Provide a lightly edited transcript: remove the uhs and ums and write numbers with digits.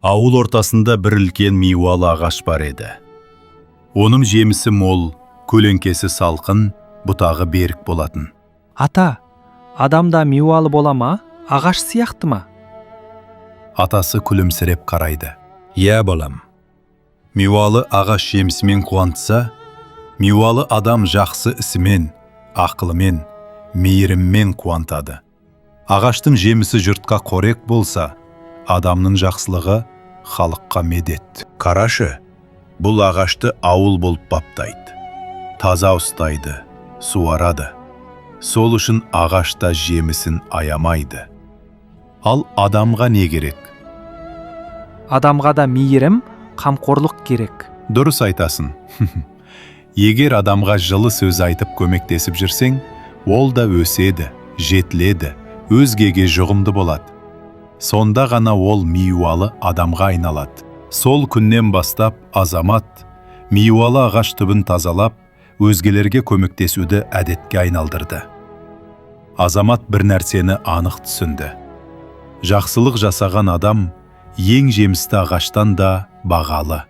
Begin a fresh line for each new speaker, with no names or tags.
Ауыл ортасында бір үлкен мейуалы ағаш бар еді. Оның жемісі мол, көлеңкесі салқын, бұтағы берік болатын.
Ата, адамда мейуалы бола ма, ағаш сияқты ма?
Атасы күлімсіреп қарайды.
Иә, балам.
Мейуалы ағаш жемісімен қуантса, мейуалы адам жақсы ісімен, ақылымен, мейіріммен қуантады. Ағаштың жемісі жұртқа қорек болса, адамның жақсылығы халыққа медет. Қарашы, бұл ағашты ауыл болып баптайды. Таза ұстайды, суарады. Сол үшін ағашта жемісін аямайды. Ал адамға не керек?
Адамға да мейірім, қамқорлық керек.
Дұрыс айтасың. Егер адамға жылы сөз айтып көмектесіп жүрсең, ол да өседі, жетіледі, өзгеге жұғымды болады. Сонда ғана ол мейуалы адамға айналады. Сол күннен бастап азамат мейуалы ағаш түбін тазалап, өзгелерге көмектесуді әдетке айналдырды. Азамат бір нәрсені анық түсінді. Жақсылық жасаған адам ең жемісті ағаштан да бағалы.